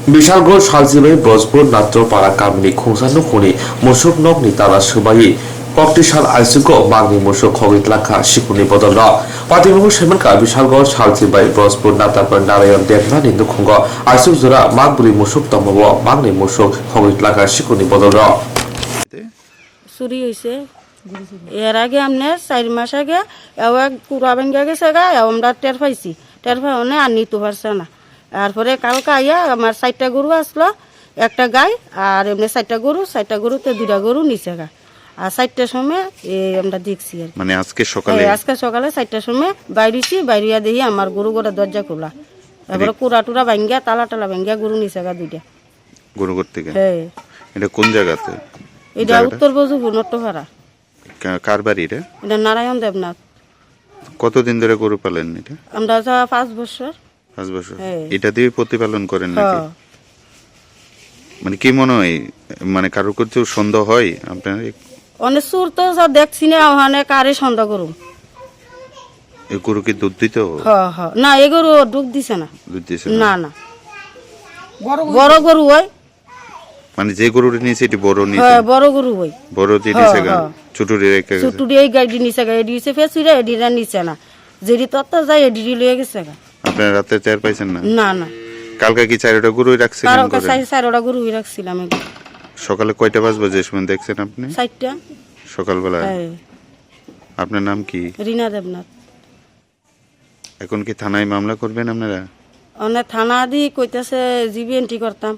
বিশালগড় সালজিবাই ব্রজপুর নাত্রপাড়া কামিনী খুंसानो खुनि मुसुक नकनि तारा सुबाई कक्टिसाल आइसुको मागनि मुसुक खगित लाखा सिकुनि बदल पातिमुगु सेमनका बिशालगढ़ सालजिबाई ब्रजपुर नात्रापाड़ा नारायण देवनानि नुखुंग आइसुक जरा मागबुली मुसुक तमबो मागनि मुसुक खगित लाखा सिकुनि बदल চুরি হয়েছে এর আগে আমনে 4 মাস আগে এক কুড়া ভেঙে গেছে গা আমরা টের পাইছি টের পাওনে আর নিতে পারছে না তারপরে কালকে আইয়া আমার 4টা গরু আসলো একটা গাই আর এমনি 4টা গরুতে 2টা গরু নিচে গা আর 4টার সময় আমরা দেখছি আর মানে আজকে সকালে 4টার সময় বাইরিয়া দেখি আমার গরু ঘরের দরজা খোলা তারপরে কুড়া টুরা ভাঙ্গা তালা ভাঙ্গা গরু নিচে গা 2টা গরু করতে গেছে। হ্যাঁ এটা কোন জায়গাতে? এটা উত্তর বজুপুর নট্টপাড়া। কার বাড়ি রে? এটা নারায়ণ দেবনাথ। কতদিন ধরে গরু পালেন এটা? আমরা 5 বছর। 5 বছর। হ্যাঁ। এটা দিয়ে প্রতিপালন করেন নাকি? মানে কি মনে হয়, মানে কারোর কিছু সন্দেহ হয় আপনার? অনেক সুর তো দেখছি না ওখানে কারে সন্দেহ করুম। এই গরু কি দুধ দিত? না এই গরু দুধ দিছে না। দুধ দিছে না না বড় গরু হয়। মানে যে গরুটা নিয়েছে এটি বড় নিয়েছে? হ্যাঁ বড় গরু হয়। বড় দিয়ে নিছে গা ছোটরি রেখে গেছে। ছোটরি এই গাড়ি নিছে গা এডি দিছে ফেসিরা এডিরা নিছে না। যেডি তত্তা যায় এডি লয়ে গেছে গা। আপনারা রাতে চার পাইছেন না? না না কালকে কি 4টা গরুই রাখছিলেন? কালকে 4টা গরুই রাখছিলাম। সকালে কয়টা বাজবে যে সময় দেখছেন আপনি? 4টা সকালবেলা। হ্যাঁ। আপনার নাম কি? রিনা দেবনাথ। এখন কি থানায় মামলা করবেন আপনারা? অনেক থানা দি কইতাছে জিবি এন্ট্রি করতাম।